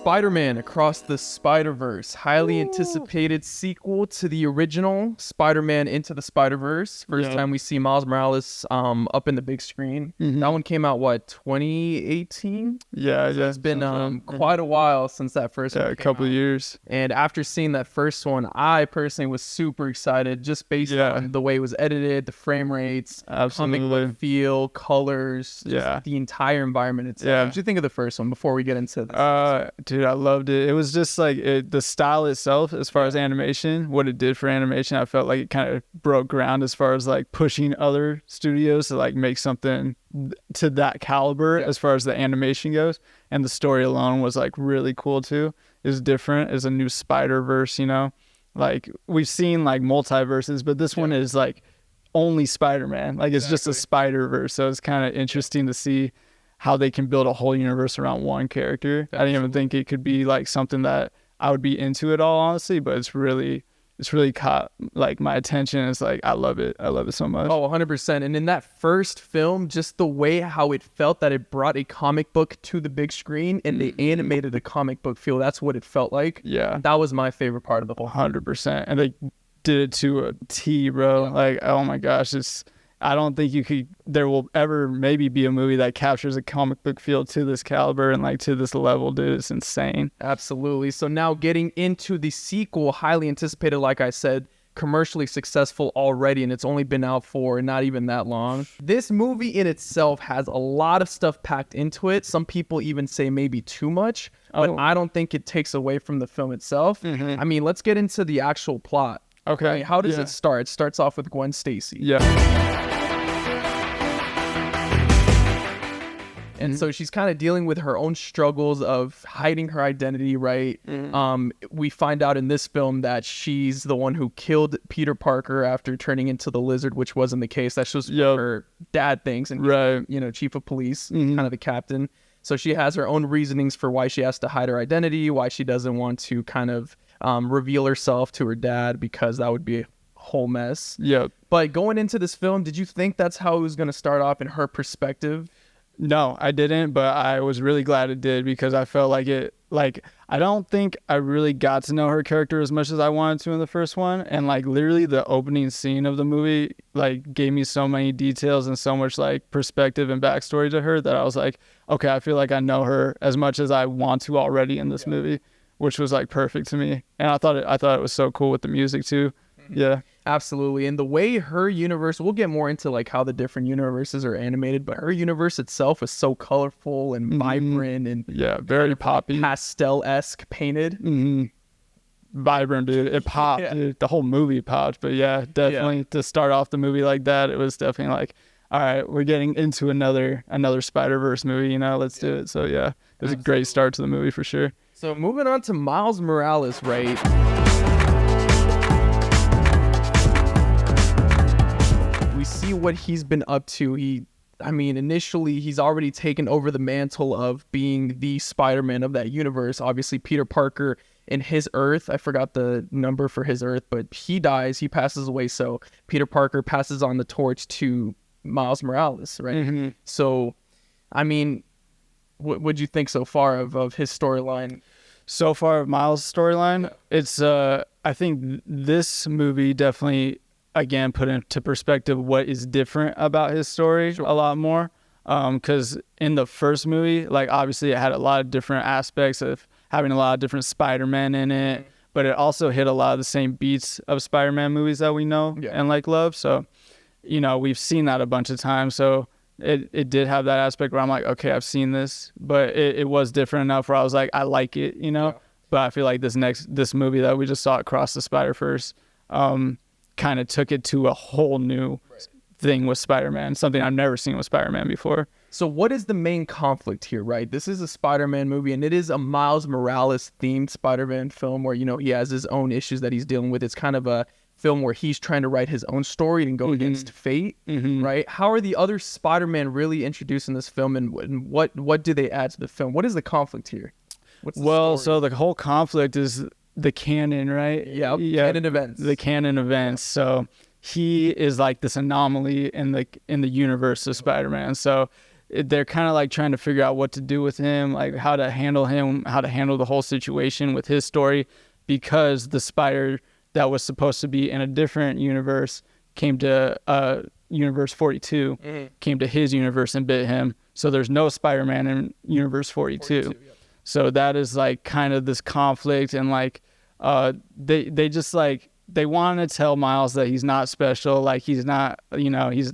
Spider-Man Across the Spider-Verse, highly anticipated sequel to the original Spider-Man Into the Spider-Verse. First time we see Miles Morales up in the big screen. That one came out, 2018? Yeah, so it's been quite a while since that first one a couple of years. And after seeing that first one, I personally was super excited just based on the way it was edited, the frame rates, comic book feel, colors, just the entire environment itself. What did you think of the first one before we get into this? Dude, I loved it. It was just like the style itself, as far as animation, what it did for animation. I felt like it kind of broke ground as far as like pushing other studios to like make something to that caliber as far as the animation goes. And the story alone was like really cool too. It's different. It's a new Spider-Verse, you know, like we've seen like multiverses, but this one is like only Spider-Man. Like it's just a Spider-Verse. So it's kind of interesting to see how they can build a whole universe around one character. I didn't even think it could be like something that I would be into at all, honestly, but it's really caught like my attention. It's like I love it so much. 100%. And in that first film, just the way how it felt that it brought a comic book to the big screen and they animated a comic book feel, that's what it felt like. That was my favorite part of the whole 100%. And they did it to a T, bro. Like, oh my gosh, I don't think there will ever maybe be a movie that captures a comic book feel to this caliber and like to this level, dude. It's insane. Absolutely. So now getting into the sequel, highly anticipated, like I said, commercially successful already, and it's only been out for not even that long. This movie in itself has a lot of stuff packed into it. Some people even say maybe too much, but I don't think it takes away from the film itself. I mean, let's get into the actual plot. Okay. I mean, how does it start? It starts off with Gwen Stacy. And so she's kind of dealing with her own struggles of hiding her identity, right? We find out in this film that she's the one who killed Peter Parker after turning into the Lizard, which wasn't the case. That's just her dad thinks, and you know, chief of police, kind of the captain. So she has her own reasonings for why she has to hide her identity, why she doesn't want to kind of reveal herself to her dad, because that would be a whole mess. But going into this film, did you think that's how it was going to start off in her perspective? No, I didn't, but I was really glad it did, because I felt like I don't think I really got to know her character as much as I wanted to in the first one. And like literally the opening scene of the movie like gave me so many details and so much like perspective and backstory to her that I was like, okay, I feel like I know her as much as I want to already in this movie, which was like perfect to me. And I thought it was so cool with the music too. Absolutely. And the way her universe, we'll get more into like how the different universes are animated, but her universe itself is so colorful and vibrant and very poppy, pastel-esque painted. Vibrant, dude. It popped. Dude. The whole movie popped. But definitely to start off the movie like that, it was definitely like, all right, we're getting into another Spider-Verse movie, you know, let's do it. So it was a great start to the movie for sure. So moving on to Miles Morales, right? We see what he's been up to. Initially, he's already taken over the mantle of being the Spider-Man of that universe. Obviously, Peter Parker in his Earth, I forgot the number for his Earth, but he dies, he passes away. So Peter Parker passes on the torch to Miles Morales, right? So, I mean, what'd you think so far of his storyline? So far of Miles' storyline, it's, I think this movie definitely, again, put into perspective what is different about his story a lot more. Because in the first movie, like obviously it had a lot of different aspects of having a lot of different Spider-Man in it, but it also hit a lot of the same beats of Spider-Man movies that we know and like love. So, you know, we've seen that a bunch of times. So it did have that aspect where I'm like, okay, I've seen this, but it was different enough where I was like, I like it, you know. But I feel like this movie that we just saw, Across the Spider-Verse, kind of took it to a whole new thing with Spider-Man, something I've never seen with Spider-Man before. So what is the main conflict here, right? This is a Spider-Man movie, and it is a Miles Morales themed Spider-Man film where, you know, he has his own issues that he's dealing with. It's kind of a film where he's trying to write his own story and go against fate, right? How are the other Spider-Man really introduced in this film, and what do they add to the film? What is the conflict here? So the whole conflict is the canon, right? Canon events. The canon events. So he is like this anomaly in the universe of Spider-Man. So they're kind of like trying to figure out what to do with him, like how to handle the whole situation with his story, because the spider that was supposed to be in a different universe came to universe 42, came to his universe and bit him. So there's no Spider-Man in universe 42. So that is like kind of this conflict, and like they just like they want to tell Miles that he's not special, like he's not, he's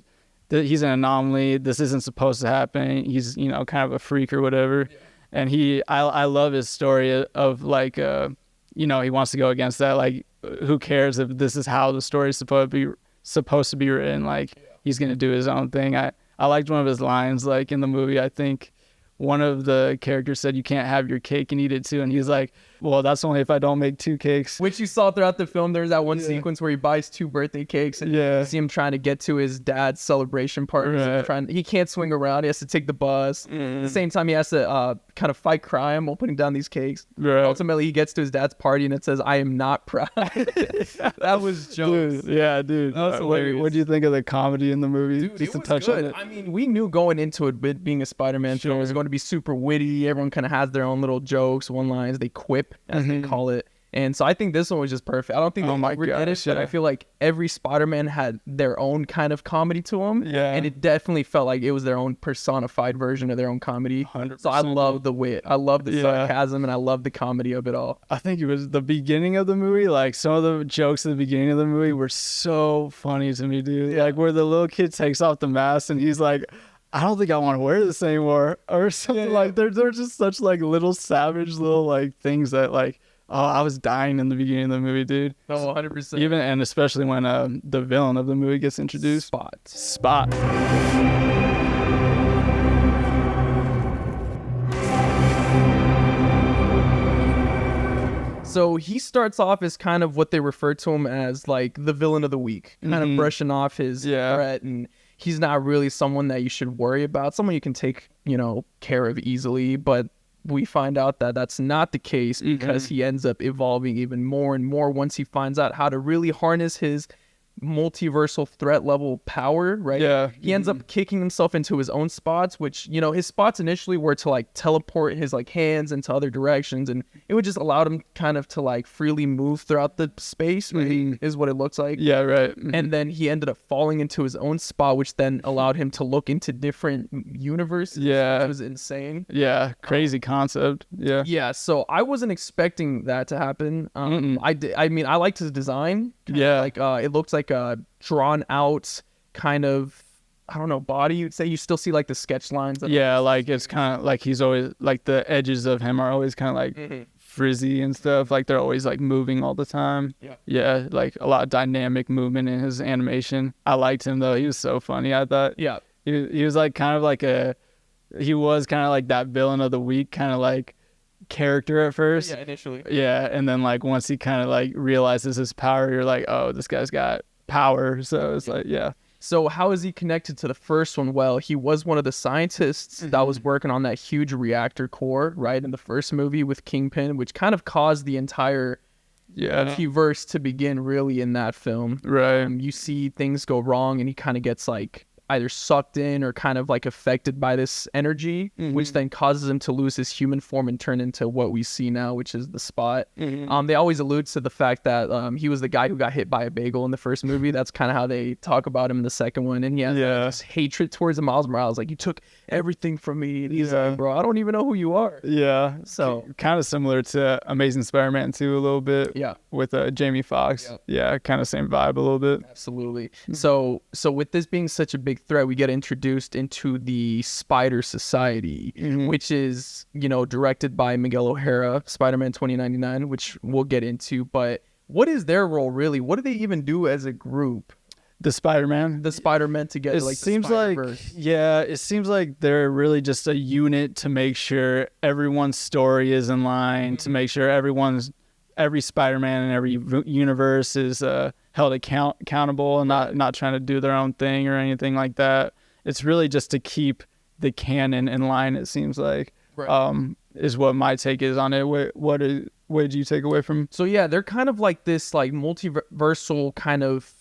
an anomaly. This isn't supposed to happen. He's, kind of a freak or whatever. Yeah. And I love his story of like, he wants to go against that. Like, who cares if this is how the story is supposed to be written? Like, he's going to do his own thing. I liked one of his lines, like in the movie. I think one of the characters said, "You can't have your cake and eat it too." And he's like, "Well, that's only if I don't make 2 cakes." Which you saw throughout the film. There's that one sequence where he buys 2 birthday cakes, and you see him trying to get to his dad's celebration party. Right. He can't swing around. He has to take the bus. At the same time, he has to kind of fight crime while putting down these cakes. Right. Ultimately, he gets to his dad's party, and it says, "I am not proud." That was jokes. Dude, yeah, dude. What do you think of the comedy in the movie? Dude, just to touch on it. I mean, we knew going into it being a Spider-Man film, it was going to be super witty. Everyone kind of has their own little jokes, one-liners, they quip, as they call it. And so I think this one was just perfect. I don't think they overdid it, but I feel like every Spider-Man had their own kind of comedy to them. Yeah. And it definitely felt like it was their own personified version of their own comedy. 100%. So I love the wit. I love the sarcasm, and I love the comedy of it all. I think it was the beginning of the movie. Like, some of the jokes at the beginning of the movie were so funny to me, dude. Yeah. Like, where the little kid takes off the mask, and he's like, "I don't think I want to wear this anymore," or something. Like, they're just such like little savage little like things that like, oh, I was dying in the beginning of the movie, dude. Oh, 100%. Even, and especially when the villain of the movie gets introduced. Spot. So he starts off as kind of what they refer to him as, like, the villain of the week, kind of brushing off his threat, and he's not really someone that you should worry about, someone you can take, care of easily. But we find out that that's not the case, because he ends up evolving even more and more once he finds out how to really harness his multiversal threat level power, right? Yeah. He ends up kicking himself into his own spots, which, his spots initially were to like teleport his like hands into other directions, and it would just allow him kind of to like freely move throughout the space, right? Is what it looks like. Yeah, right. And then he ended up falling into his own spot, which then allowed him to look into different universes. Yeah. It was insane. Yeah. Crazy concept. Yeah. Yeah. So I wasn't expecting that to happen. I mean, I liked his design. Yeah. Like, it looked like a drawn out kind of, I don't know, body. You'd say you still see like the sketch lines. Like it's kind of like he's always like the edges of him are always kind of like frizzy and stuff. Like they're always like moving all the time. Yeah. Like a lot of dynamic movement in his animation. I liked him though. He was so funny. I thought. Yeah. He was like kind of like he was kind of like that villain of the week kind of like character at first. Yeah, initially. Yeah, and then like once he kind of like realizes his power, you're like, oh, this guy's got power. So it's like, yeah. So how is he connected to the first one? Well, he was one of the scientists that was working on that huge reactor core, right, in the first movie with Kingpin, which kind of caused the entire multiverse to begin really in that film. Right. You see things go wrong, and he kind of gets like either sucked in or kind of like affected by this energy, which then causes him to lose his human form and turn into what we see now, which is the Spot. They always allude to the fact that he was the guy who got hit by a bagel in the first movie. That's kind of how they talk about him in the second one. And this hatred towards him. Miles Morales, like, you took everything from me. And he's like, bro, I don't even know who you are. Yeah. So kind of similar to Amazing Spider-Man 2 a little bit. Yeah. With Jamie Foxx. Yeah, kind of same vibe a little bit. Absolutely. So with this being such a big threat, we get introduced into the Spider Society, which is, directed by Miguel O'Hara, Spider-Man 2099, which we'll get into. But what is their role really? What do they even do as a group? The Spider-Man together. It seems like they're really just a unit to make sure everyone's story is in line, to make sure every Spider-Man in every universe is held accountable and not trying to do their own thing or anything like that. It's really just to keep the canon in line, it seems like. Right. Is what my take is on it. What did you take away from? So yeah, they're kind of like this like multiversal kind of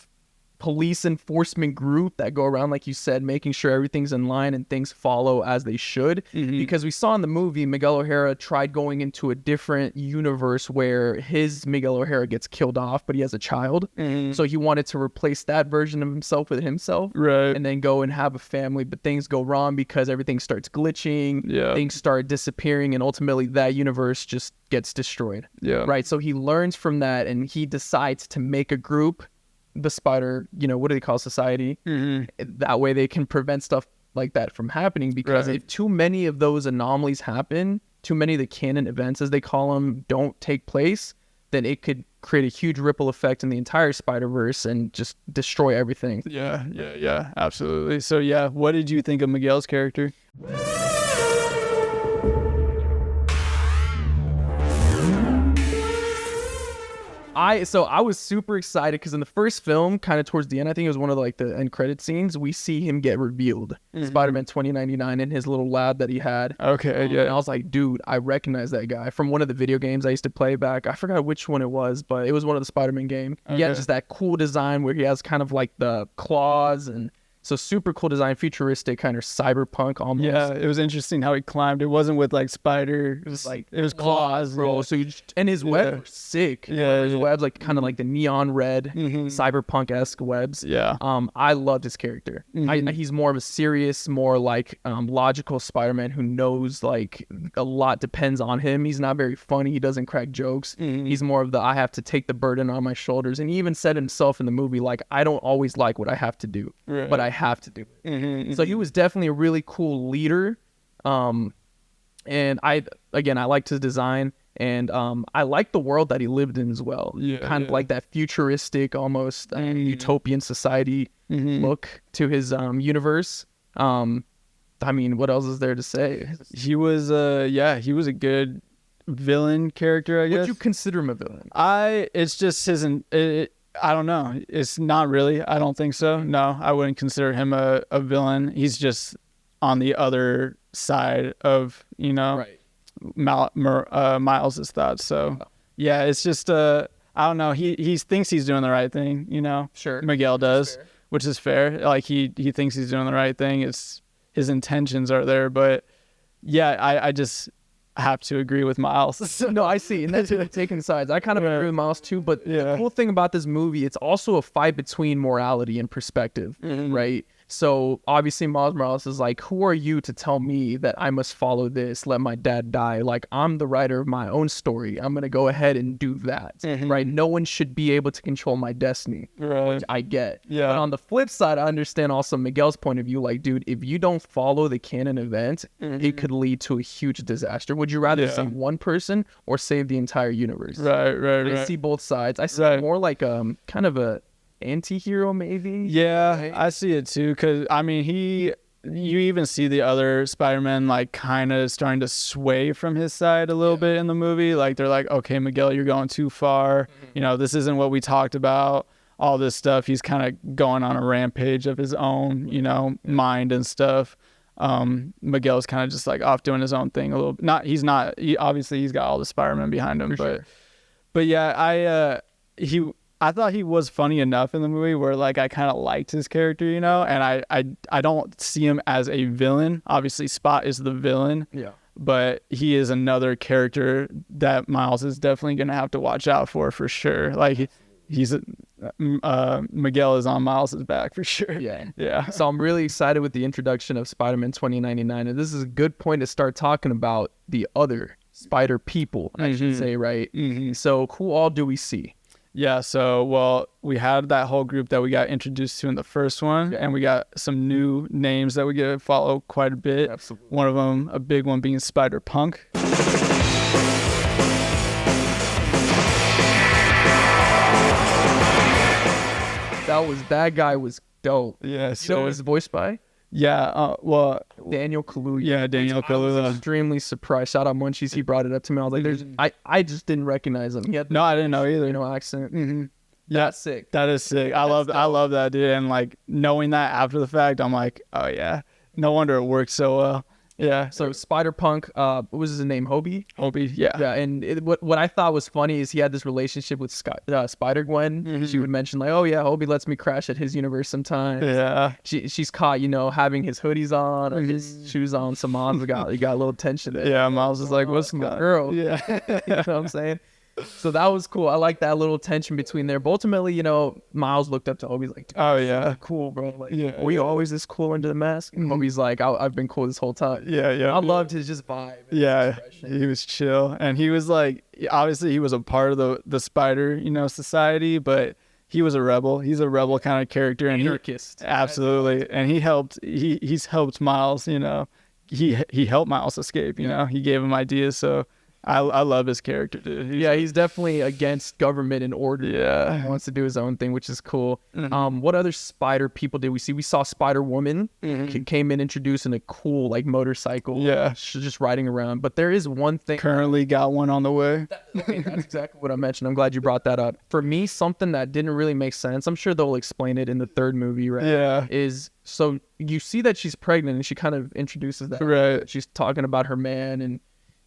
police enforcement group that go around, like you said, making sure everything's in line and things follow as they should. Because we saw in the movie, Miguel O'Hara tried going into a different universe where his Miguel O'Hara gets killed off, but he has a child. So he wanted to replace that version of himself with himself, Right. and then go and have a family. But things go wrong because everything starts glitching, things start disappearing, and ultimately that universe just gets destroyed. Right. So he learns from that, and he decides to make a group, the Spider, what do they call society? That way they can prevent stuff like that from happening, because if too many of those anomalies happen, too many of the canon events, as they call them, don't take place, then it could create a huge ripple effect in the entire Spider-Verse and just destroy everything. Yeah, absolutely. So what did you think of Miguel's character? I was super excited because in the first film, kind of towards the end, I think it was one of the end credit scenes, we see him get revealed. Spider-Man 2099 in his little lab that he had. Okay, And I was like, dude, I recognize that guy from one of the video games I used to play back. I forgot which one it was, but it was one of the Spider-Man games. He had just that cool design where he has kind of like the claws, and so super cool design, futuristic, kind of cyberpunk almost. Yeah, it was interesting how he climbed. It wasn't with spider. It was it was claws, bro. So and his webs were sick. His webs kind of like the neon red, cyberpunk-esque webs. I loved his character. He's more of a serious, more logical Spider-Man who knows a lot depends on him. He's not very funny. He doesn't crack jokes. He's more of the I have to take the burden on my shoulders. And he even said himself in the movie, I don't always like what I have to do, but I have to do it. So he was definitely a really cool leader. And I liked his design, and I liked the world that he lived in as well. Kind of like that futuristic, almost utopian society look to his universe. What else is there to say? He was he was a good villain character, I guess. Would you consider him a villain? It's just I don't know. It's not really. I don't think so. No, I wouldn't consider him a villain. He's just on the other side of, Miles's thoughts. So, it's just, I don't know. He thinks he's doing the right thing, Sure. Miguel does, which is fair. He thinks he's doing the right thing. It's his intentions are there. But, I just have to agree with Miles. No, I see. And that's taking sides. I kind of agree with Miles too. But the cool thing about this movie, it's also a fight between morality and perspective, right? So obviously Miles Morales is who are you to tell me that I must follow this, let my dad die? I'm the writer of my own story. I'm going to go ahead and do that, right? No one should be able to control my destiny, which I get. But on the flip side, I understand also Miguel's point of view. Dude, if you don't follow the canon event, it could lead to a huge disaster. Would you rather save one person or save the entire universe? Right. I see both sides. I see more kind of a anti-hero maybe. Right? I see it too, because you even see the other Spider-Man kind of starting to sway from his side a little bit in the movie. They're okay, Miguel, you're going too far. This isn't what we talked about, all this stuff. He's kind of going on a rampage of his own mind and stuff. Miguel's kind of just off doing his own thing a little. Obviously he's got all the Spider-Man behind him, but I thought he was funny enough in the movie where I kind of liked his character, and I don't see him as a villain. Obviously Spot is the villain, but he is another character that Miles is definitely gonna have to watch out for sure. Miguel is on Miles's back for sure. So I'm really excited with the introduction of Spider-Man 2099, and this is a good point to start talking about the other Spider people, I should say, right? So who all do we see? So, we had that whole group that we got introduced to in the first one, and we got some new names that we get to follow quite a bit. Absolutely. One of them, a big one, being Spider-Punk. That guy was dope. Yeah. So it was voiced by? Daniel Kaluuya. Yeah, Daniel Kaluuya. I was extremely surprised. Shout out Munchies. He brought it up to me. I was like, I just didn't recognize him. He had I didn't know either. Accent. That's sick. That is sick. I love that, dude. And knowing that after the fact, I'm like, oh yeah, no wonder it worked so well. Yeah. So Spider-Punk, what was his name? Hobie? Hobie. Yeah. Yeah, and what I thought was funny is he had this relationship with Spider-Gwen. She would mention like, oh yeah, Hobie lets me crash at his universe sometimes. Yeah. She's caught, having his hoodies on or his shoes on. So Miles got a little tension there. Yeah, Miles is like, what's my girl? Yeah. You know what I'm saying? So that was cool. I like that little tension between there. But ultimately, Miles looked up to Hobie like, Oh yeah. cool, bro. Like, Yeah, were you always this cool under the mask? And Hobie's like, I've been cool this whole time. Yeah, yeah. I loved his just vibe. And his Yeah, expression. he was chill, and he was like, obviously he was a part of the spider, society, but he was a rebel. He's a rebel kind of character, and Anarchist. absolutely, and he's helped Miles. He helped Miles escape. He gave him ideas. So I love his character, dude. He's definitely against government and order. Yeah. He wants to do his own thing, which is cool. What other spider people did we see? We saw Spider-Woman came in introducing a cool like motorcycle. Yeah. She's just riding around. But there is one thing. Currently got one on the way. That's exactly what I mentioned. I'm glad you brought that up. For me, something that didn't really make sense, I'm sure they'll explain it in the third movie, right? Yeah. Is so you see that she's pregnant and she kind of introduces that. Right. She's talking about her man and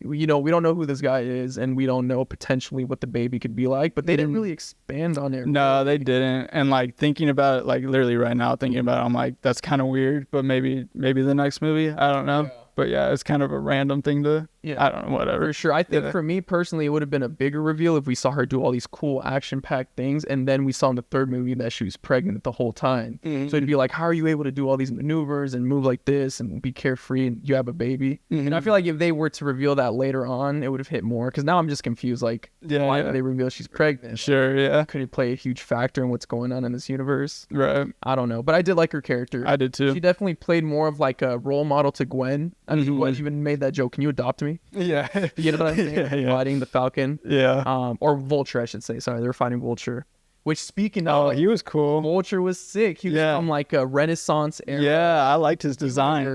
we don't know who this guy is and we don't know potentially what the baby could be like, but they didn't really expand on it. No, they didn't. And like thinking about it, like literally right now, thinking about it, I'm like, that's kind of weird, but maybe the next movie, I don't know. Yeah. But yeah, it's kind of a random thing to, I don't know, whatever. For sure. I think for me personally, it would have been a bigger reveal if we saw her do all these cool action-packed things, and then we saw in the third movie that she was pregnant the whole time. So it'd be like, how are you able to do all these maneuvers and move like this and be carefree and you have a baby? And I feel like if they were to reveal that later on, it would have hit more, because now I'm just confused. Like, why did they reveal she's pregnant? Sure, yeah. Could it play a huge factor in what's going on in this universe? Right. I don't know, but I did like her character. I did too. She definitely played more of like a role model to Gwen. I mean, Gwen even made that joke. Can you adopt me? Yeah. You know what I'm saying? Fighting the Falcon. Yeah. Or Vulture, I should say. Sorry, they were fighting Vulture. Which, speaking of, he was cool. Vulture was sick. He was from like a Renaissance era. Yeah, I liked his design.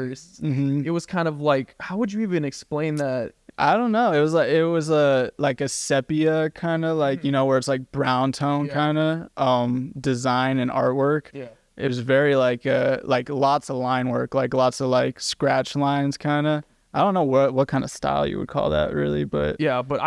It was kind of like, how would you even explain that? I don't know. It was like a sepia kind of like, where it's like brown tone kind of design and artwork. Yeah. It was very like lots of line work, like lots of like scratch lines kind of. I don't know what kind of style you would call that really, but yeah, but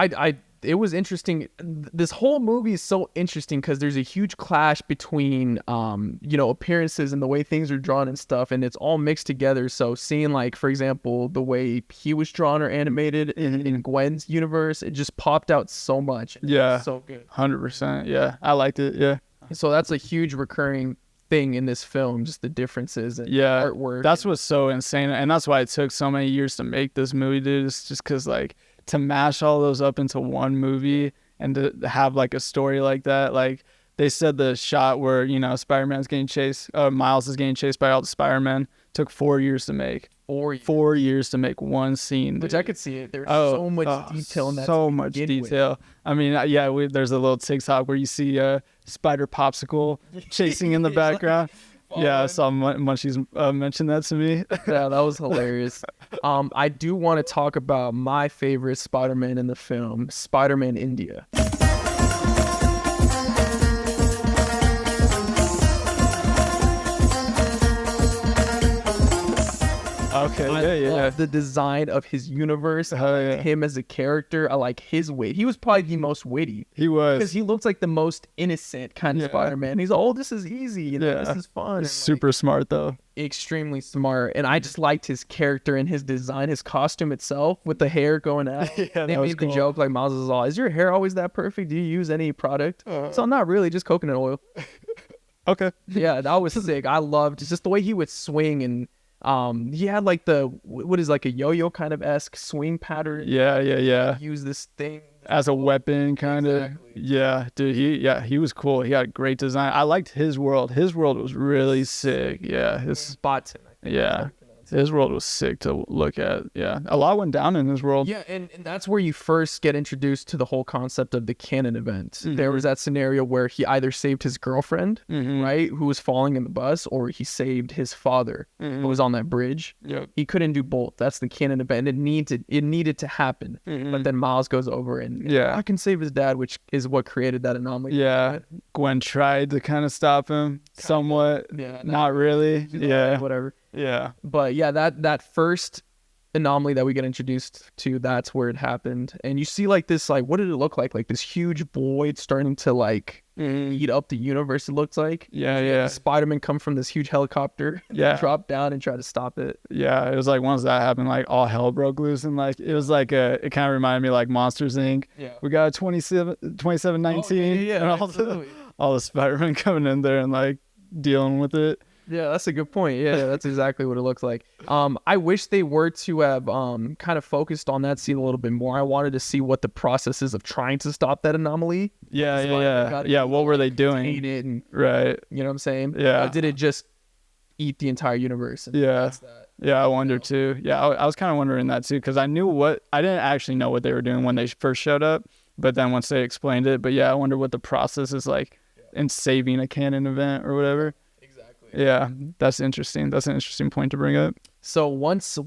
it was interesting. This whole movie is so interesting because there's a huge clash between appearances and the way things are drawn and stuff, and it's all mixed together. So seeing like, for example, the way he was drawn or animated in Gwen's universe, it just popped out so much. Yeah, so good. 100%. Yeah, I liked it. Yeah. So that's a huge recurring thing in this film, just the differences and artwork. That's what's so insane, and that's why it took so many years to make this movie, dude. It's just because like to mash all those up into one movie and to have like a story like that. Like they said the shot where Spider-Man's getting chased, Miles is getting chased by all the Spider-Men, took 4 years to make. 4 years to make one scene, which I could see it. There's so much detail in that. So much detail. I mean, there's a little TikTok where you see a Spider Popsicle chasing in the background. Yeah, I saw Munchies mention that to me. Yeah, that was hilarious. I do want to talk about my favorite Spider-Man in the film, Spider-Man India. Okay, I love the design of his universe, him as a character. I like his wit. He was probably the most witty. He was. Because he looks like the most innocent kind of Spider-Man. He's like, oh, this is easy. This is fun. Super smart, though. Extremely smart. And I just liked his character and his design, his costume itself with the hair going out. They made the joke, like Miles is all, is your hair always that perfect? Do you use any product? So not really, just coconut oil. Okay. Yeah, that was sick. I loved just the way he would swing, and he had like what is like a yo-yo kind of esque swing pattern. Yeah. Use this thing as a weapon, kind of. Exactly. Yeah, dude. He was cool. He had great design. I liked his world. His world was really sick. Yeah, his Botton. Yeah. His world was sick to look at. Yeah, a lot went down in his world. Yeah, and that's where you first get introduced to the whole concept of the canon event. There was that scenario where he either saved his girlfriend, right, who was falling in the bus, or he saved his father, who was on that bridge. Yep. He couldn't do both. That's the canon event. It needed to happen. But then Miles goes over and I can save his dad, which is what created that anomaly. Yeah, Gwen tried to kind of stop him somewhat. Yeah, not really. Yeah, whatever. Yeah. But yeah, that first anomaly that we get introduced to, that's where it happened. And you see like this, like, what did it look like? Like this huge void starting to like eat up the universe, it looks like. Yeah. Spider-Man come from this huge helicopter, drop down and try to stop it. Yeah, it was like once that happened, like all hell broke loose, and like it was like it kind of reminded me like Monsters Inc. Yeah. We got 2719 and all the Spider-Man coming in there and like dealing with it. Yeah, that's a good point. Yeah, that's exactly what it looks like. I wish they were to have kind of focused on that scene a little bit more. I wanted to see what the process is of trying to stop that anomaly. Yeah. What were they doing? It and, right. You know what I'm saying? Yeah. Did it just eat the entire universe? Yeah. Yeah, I wonder too. Yeah, I was kind of wondering that too, because I didn't actually know what they were doing when they first showed up, but then once they explained it, but yeah, I wonder what the process is like in saving a canon event or whatever. Yeah, that's interesting. That's an interesting point to bring up. So once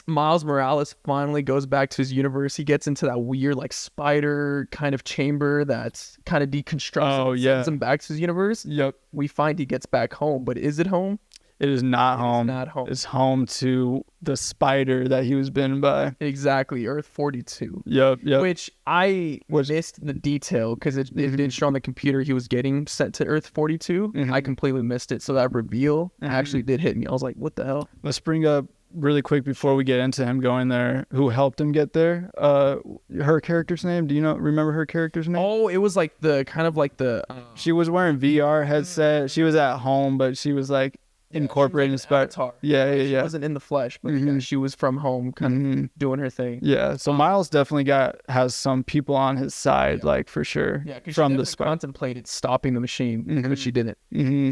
Miles Morales finally goes back to his universe, he gets into that weird like spider kind of chamber that's kind of deconstructs and sends him back to his universe. Yep. We find he gets back home, but is it home? It is not home. It's not home. It's home to the spider that he was bitten by. Exactly, Earth 42. Yep. Which I missed the detail because it didn't show on the computer he was getting sent to Earth 42. I completely missed it. So that reveal actually did hit me. I was like, what the hell? Let's bring up really quick before we get into him going there, who helped him get there. Her character's name. Do you remember her character's name? Oh, it was like the kind of like the. She was wearing VR headset. She was at home, but she was like. Incorporating Avatar. Yeah. She wasn't in the flesh, but she was from home, kind of doing her thing. Yeah. So Miles definitely has some people on his side, like for sure. Yeah, because she the contemplated stopping the machine, but she didn't.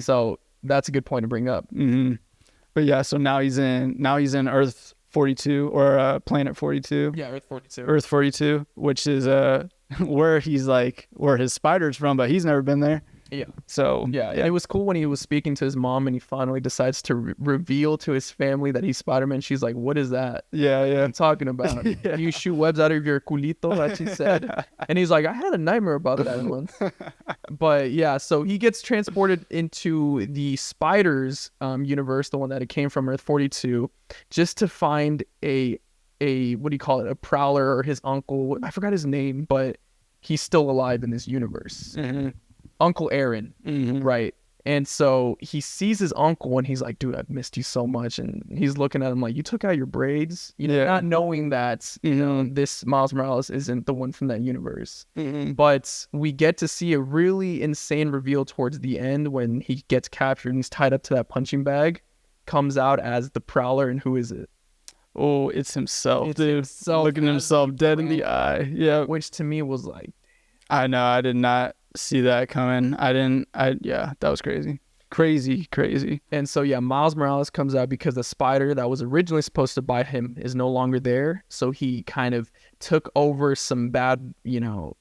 So that's a good point to bring up. But yeah, so now he's in Earth 42 or Planet 42. Yeah, Earth 42. Earth 42, which is where his spider's from, but he's never been there. Yeah. So yeah, it was cool when he was speaking to his mom and he finally decides to reveal to his family that he's Spider-Man. She's like, "What is that?" Yeah. What are you talking about? You shoot webs out of your culito, like she said. And he's like, "I had a nightmare about that once." But yeah, so he gets transported into the Spiders universe, the one that it came from, Earth 42, just to find a what do you call it? A Prowler or his uncle. I forgot his name, but he's still alive in this universe. Uncle Aaron, right? And so he sees his uncle and he's like, "Dude, I've missed you so much." And he's looking at him like, "You took out your braids," not knowing that this Miles Morales isn't the one from that universe. But we get to see a really insane reveal towards the end when he gets captured and he's tied up to that punching bag, comes out as the Prowler, and who is it? Oh, it's himself, dude. Looking himself dead in the eye. Yeah, which to me was like, I know, I did not see that coming. That was crazy. And so yeah, Miles Morales comes out because the spider that was originally supposed to bite him is no longer there. So he kind of took over some bad,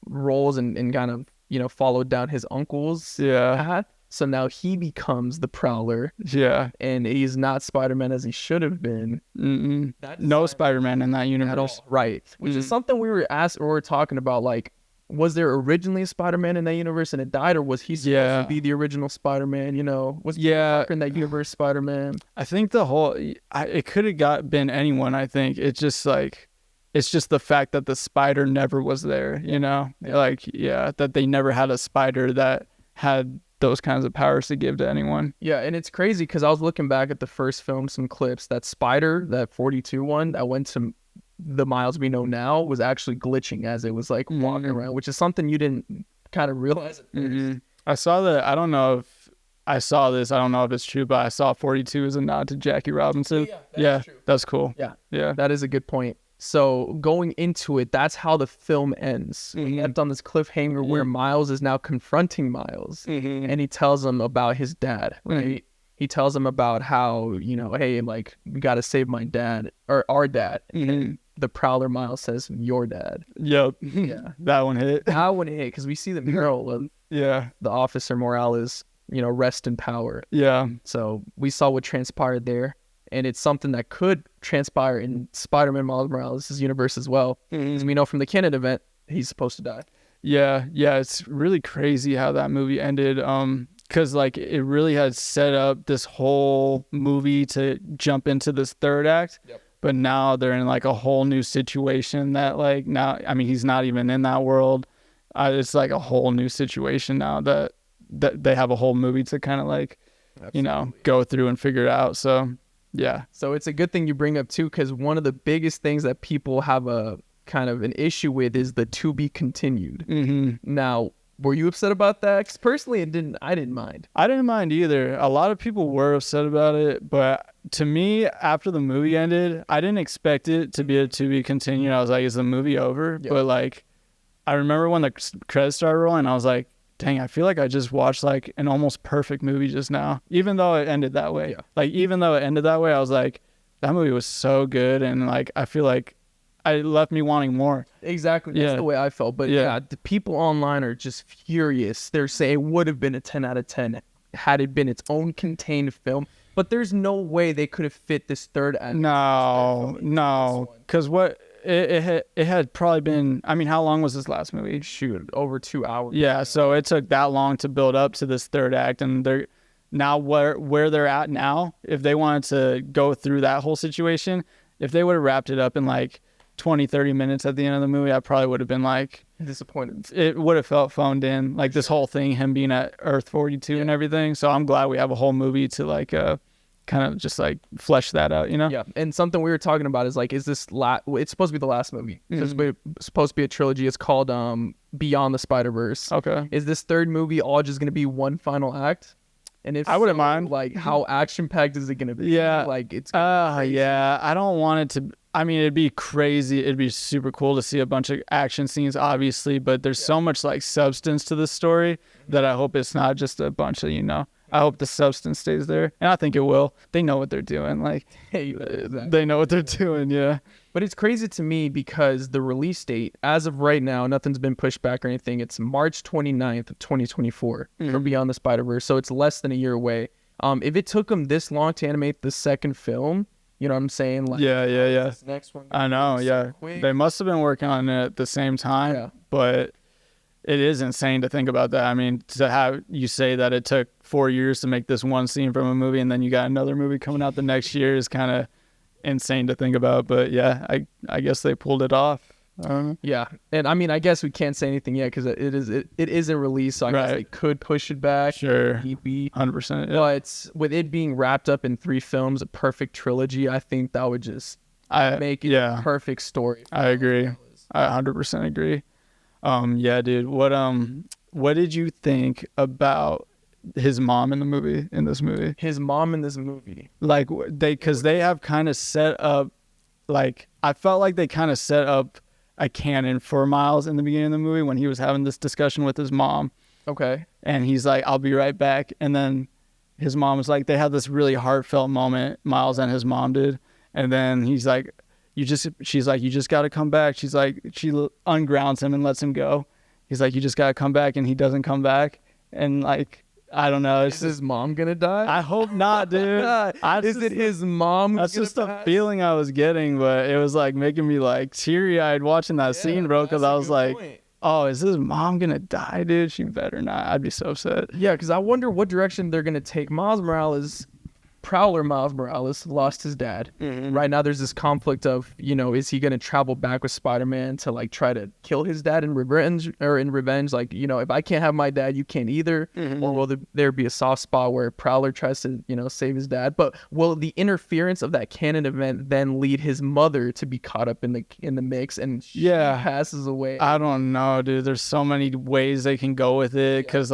roles and kind of, followed down his uncle's path. So now he becomes the Prowler. Yeah. And he's not Spider-Man as he should have been. No Spider-Man in that universe. At all. Right. Which is something we were talking about, like, was there originally a Spider-Man in that universe and it died, or was he supposed to be the original Spider-Man? Was in that universe Spider-Man? I think it could have been anyone. I think it's just the fact that the spider never was there. That they never had a spider that had those kinds of powers to give to anyone. Yeah, and it's crazy because I was looking back at the first film, some clips. That spider, that 42 one, that went to the Miles we know now, was actually glitching as it was like walking around, which is something you didn't kind of realize at first. I saw that. I don't know if I saw this. I don't know if it's true, but I saw 42 as a nod to Jackie Robinson. Yeah, that's cool. Yeah, that is a good point. So going into it, that's how the film ends. We left on this cliffhanger where Miles is now confronting Miles, and he tells him about his dad, right? He tells him about how, hey, like, we got to save my dad, or our dad. The Prowler Miles says, "Your dad." Yep. Yeah. That one hit because we see the mural of the Officer Morales, rest in power. Yeah. So we saw what transpired there, and it's something that could transpire in Spider-Man Miles Morales' universe as well. As we know from the canon event, he's supposed to die. Yeah. It's really crazy how that movie ended. Because like it really had set up this whole movie to jump into this third act. but now they're in like a whole new situation that like now, I mean, he's not even in that world. It's like a whole new situation now that they have a whole movie to kind of like, Absolutely. go through and figure it out. So yeah. So it's a good thing you bring up too, because one of the biggest things that people have a kind of an issue with is the to be continued. Now, were you upset about that? 'Cause personally, I didn't mind. I didn't mind either. A lot of people were upset about it, but to me, after the movie ended, I didn't expect it to be a to be continued. I was like, is the movie over? Yeah. But like, I remember when the credits started rolling, I was like, dang, I feel like I just watched like an almost perfect movie just now, even though it ended that way. Yeah. Like, even though it ended that way, I was like, that movie was so good. And like, I feel like it left me wanting more. Exactly. That's the way I felt. But yeah, the people online are just furious. They're saying it would have been a 10 out of 10 had it been its own contained film. But there's no way they could have fit this third act. No. Because what it had probably been, I mean, how long was this last movie? Shoot, over 2 hours. Yeah. So it took that long to build up to this third act. And they're now where they're at now, if they wanted to go through that whole situation, if they would have wrapped it up in like 20-30 minutes at the end of the movie, I probably would have been like disappointed. It would have felt phoned in, like this whole thing, him being at Earth 42 and everything. So I'm glad we have a whole movie to like kind of just like flesh that out, Yeah. And something we were talking about is like, is this it's supposed to be the last movie. So it's supposed to be a trilogy. It's called Beyond the Spider-Verse. Okay. Is this third movie all just going to be one final act? And if I wouldn't mind, like, how action packed is it going to be? Yeah. Like, it's yeah. I don't want it to. I mean, it'd be crazy. It'd be super cool to see a bunch of action scenes, obviously, but there's so much like substance to this story that I hope it's not just a bunch of, I hope the substance stays there. And I think it will. They know what they're doing. Like, they know what they're doing. Yeah. But it's crazy to me because the release date, as of right now, nothing's been pushed back or anything. It's March 29th, 2024 for Beyond the Spider-Verse. So it's less than a year away. If it took them this long to animate the second film, you know what I'm saying? Like, yeah. This next one I know, so they must have been working on it at the same time, but it is insane to think about that. I mean, to have you say that it took 4 years to make this one scene from a movie and then you got another movie coming out the next year is kind of insane to think about. But yeah, I guess they pulled it off. Yeah, and I mean, I guess we can't say anything yet because it isn't released, so I guess they could push it back. Sure, 100%. But with it being wrapped up in 3 films, a perfect trilogy, I think that would just make it a perfect story. I agree. I 100% agree. Yeah, dude. What did you think about his mom in this movie? His mom in this movie, like because they have kind of set up, like I felt like they kind of set up a canon for Miles in the beginning of the movie when he was having this discussion with his mom. Okay. And he's like, I'll be right back. And then his mom was like, they had this really heartfelt moment, Miles and his mom did. And then he's like, she's like, you just got to come back. She's like, she ungrounds him and lets him go. He's like, you just got to come back. And he doesn't come back. And like, I don't know. Is his mom gonna die? I hope not, dude. Is it his mom? That's just a feeling I was getting, but it was like making me like teary-eyed watching that scene, bro. Because I was like, oh, is his mom gonna die, dude? She better not. I'd be so upset. Yeah, because I wonder what direction they're gonna take. Prowler Miles Morales lost his dad. Right now there's this conflict of, is he going to travel back with Spider-Man to like try to kill his dad in revenge? Like, if I can't have my dad, you can't either. Or will there be a soft spot where Prowler tries to, save his dad? But will the interference of that canon event then lead his mother to be caught up in the mix and she passes away? I don't know, dude. There's so many ways they can go with it. Cause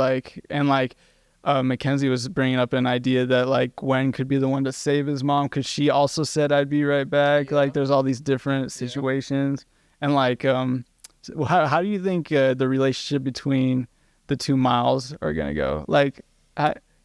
Mackenzie was bringing up an idea that like Gwen could be the one to save his mom because she also said I'd be right back. Like there's all these different situations and like how do you think the relationship between the 2 Miles are gonna go? Like,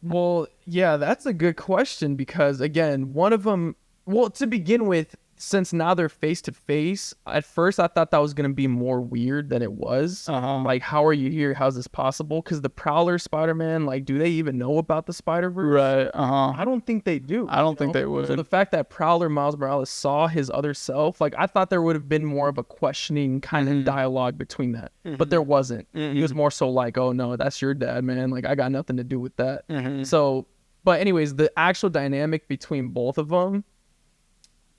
well, yeah, that's a good question because again, one of them. Well, to begin with, since now they're face to face, at first I thought that was going to be more weird than it was. Like, how are you here? How's this possible? Because the Prowler Spider-Man, like, do they even know about the Spider-Verse? Right. I don't think they do. I don't think they would. So the fact that Prowler Miles Morales saw his other self, like, I thought there would have been more of a questioning kind of dialogue between that. But there wasn't. He was more so like, oh, no, that's your dad, man. Like, I got nothing to do with that. So, but anyways, the actual dynamic between both of them,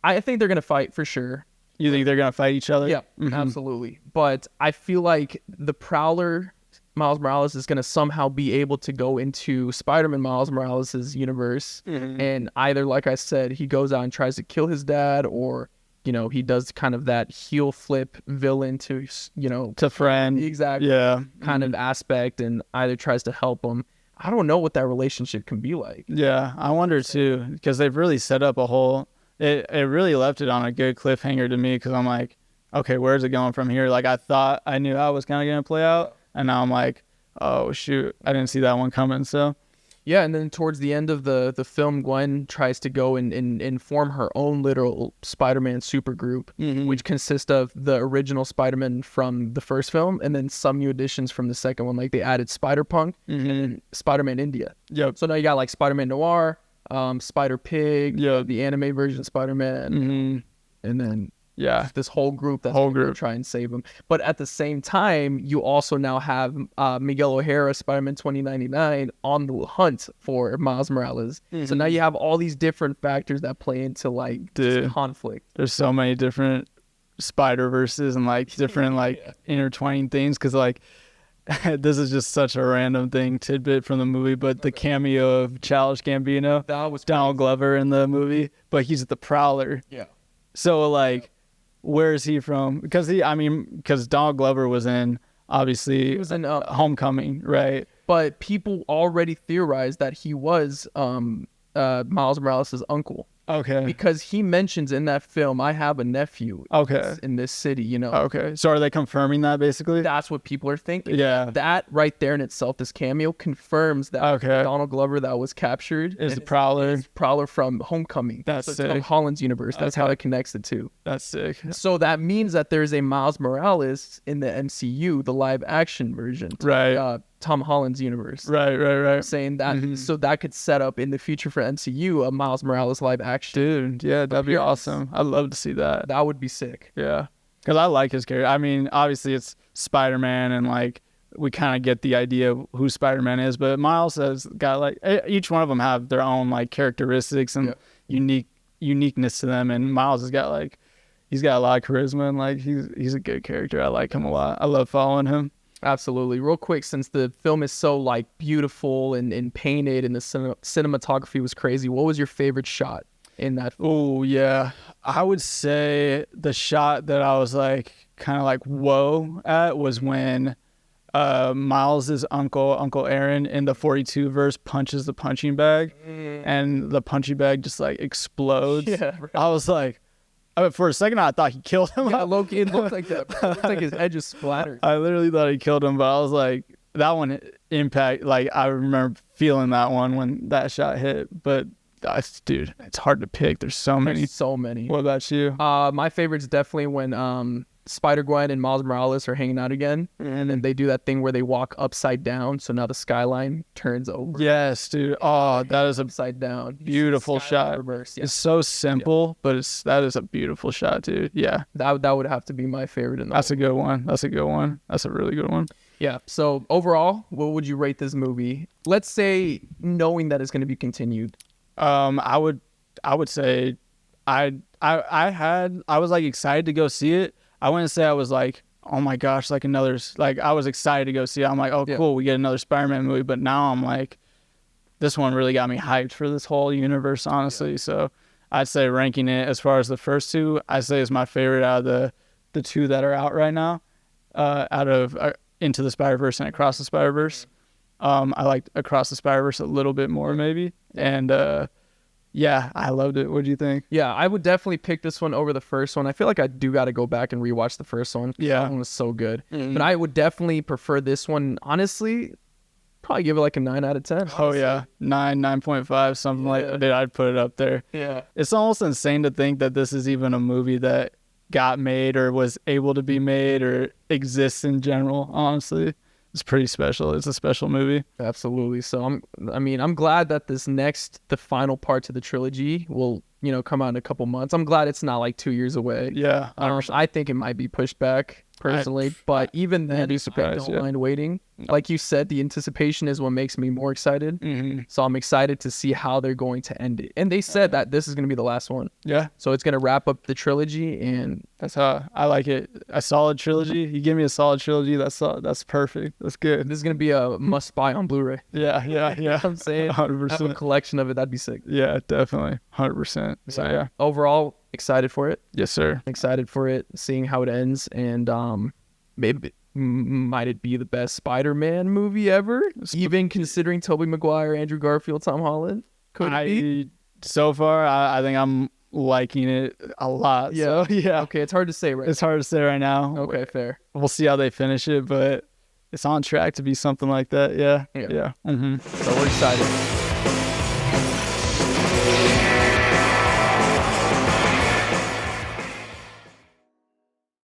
I think they're gonna fight for sure. You think they're gonna fight each other? Yeah, absolutely. But I feel like the Prowler Miles Morales is gonna somehow be able to go into Spider-Man Miles Morales' universe, and either, like I said, he goes out and tries to kill his dad, or he does kind of that heel flip villain to To friend. exactly kind of aspect, and either tries to help him. I don't know what that relationship can be like. Yeah, I wonder too, because they've really set up a whole. It really left it on a good cliffhanger to me, because I'm like, okay, where's it going from here? Like, I thought I knew how it was kind of gonna play out, and now I'm like, oh shoot, I didn't see that one coming. So yeah, and then towards the end of the film, Gwen tries to go and form her own literal Spider-Man supergroup, which consists of the original Spider-Man from the first film, and then some new additions from the second one. Like, they added Spider-Punk and Spider-Man India. Yep. So now you got like Spider-Man Noir, Spider-Pig, the anime version of Spider-Man, and then this whole group that's gonna try and save him. But at the same time, you also now have Miguel O'Hara, Spider-Man 2099, on the hunt for Miles Morales. So now you have all these different factors that play into like just conflict. There's so many different Spider-Verses and like different intertwining things, because like this is just such a random tidbit from the movie, but the cameo of Childish Gambino, That was Donald Glover in the movie, but he's the Prowler. Yeah. So like, where is he from? Because Donald Glover was in, obviously, He was in Homecoming, right? But people already theorized that he was Miles Morales' uncle. Okay. Because he mentions in that film, I have a nephew in this city, Okay. So are they confirming that, basically? That's what people are thinking. Yeah. That right there in itself, this cameo confirms that Donald Glover that was captured is the Prowler. Is Prowler from Homecoming. That's sick. Tom From Holland's universe. That's how it connects the two. That's sick. So that means that there's a Miles Morales in the MCU, the live action version. Right. Tom Holland's universe. Right. Saying that, so that could set up in the future for MCU a Miles Morales live action. Dude, yeah, that'd be awesome. I'd love to see that. That would be sick. Yeah. Because I like his character. I mean, obviously it's Spider-Man, and like we kind of get the idea of who Spider-Man is, but Miles has got like, each one of them have their own like characteristics and uniqueness to them, and Miles has got like, he's got a lot of charisma, and like he's a good character. I like him a lot. I love following him. Absolutely. Real quick, since the film is so like beautiful and painted, and the cinematography was crazy, what was your favorite shot in that film? Oh yeah, I would say the shot that I was like kind of like whoa at was when Miles's Uncle Aaron in the 42 verse punches the punching bag, and the punching bag just like explodes. Yeah, right. I was like, for a second I thought he killed him. Yeah, Loki, it looked like that. It looked like his head just splattered. I literally thought he killed him, but I was like, that one impact. Like, I remember feeling that one when that shot hit. But dude, it's hard to pick. There's so many. There's so many. What about you? My favorite's definitely when Spider-Gwen and Miles Morales are hanging out again, and then they do that thing where they walk upside down, so now the skyline turns over. Yes, dude. Oh, that is a upside down. Beautiful shot. Reverse. Yeah. It's so simple, but that is a beautiful shot, dude. Yeah. That would have to be my favorite in the That's a good one. That's a good one. That's a really good one. Yeah. So overall, what would you rate this movie? Let's say knowing that it's going to be continued. I would say I was like excited to go see it. I wouldn't say I was like, oh my gosh, like I was excited to go see it. I'm like, oh cool, we get another Spider-Man movie. But now I'm like, this one really got me hyped for this whole universe, honestly. Yeah. So I'd say ranking it as far as the first two, I'd say is my favorite out of the two that are out right now, out of Into the Spider-Verse and Across the Spider-Verse. I liked Across the Spider-Verse a little bit more maybe. And yeah, I loved it. What do you think? Yeah, I would definitely pick this one over the first one. I feel like I do got to go back and rewatch the first one. Yeah. That one was so good. But I would definitely prefer this one. Honestly, probably give it like a 9 out of 10. Oh, yeah. 9.5, something like that. I'd put it up there. Yeah. It's almost insane to think that this is even a movie that got made or was able to be made or exists in general, honestly. It's pretty special. It's a special movie. Absolutely. So I'm glad that the final part to the trilogy will, come out in a couple months. I'm glad it's not like 2 years away. Yeah. I think it might be pushed back. personally, but even then, be surprised, I don't mind waiting. Like you said, the anticipation is what makes me more excited. So I'm excited to see how they're going to end it. And they said that this is going to be the last one. Yeah. So it's going to wrap up the trilogy, and that's how I like it. A solid trilogy. You give me a solid trilogy, that's perfect. That's good. this is going to be a must-buy on Blu-ray. Yeah. I'm saying 100%. have a collection of it. That'd be sick. Yeah, definitely. 100%. So yeah. Overall, excited for it. Yes, sir. Excited for it, seeing how it ends, and maybe might it be the best Spider-Man movie ever? Even considering Tobey Maguire, Andrew Garfield, Tom Holland. Could it be? So far, I think I'm liking it a lot. Yeah. So, yeah. Okay, it's hard to say It's hard to say right now. Okay, fair. We'll see how they finish it, but it's on track to be something like that. Yeah. Yeah. Mm-hmm. So we're excited.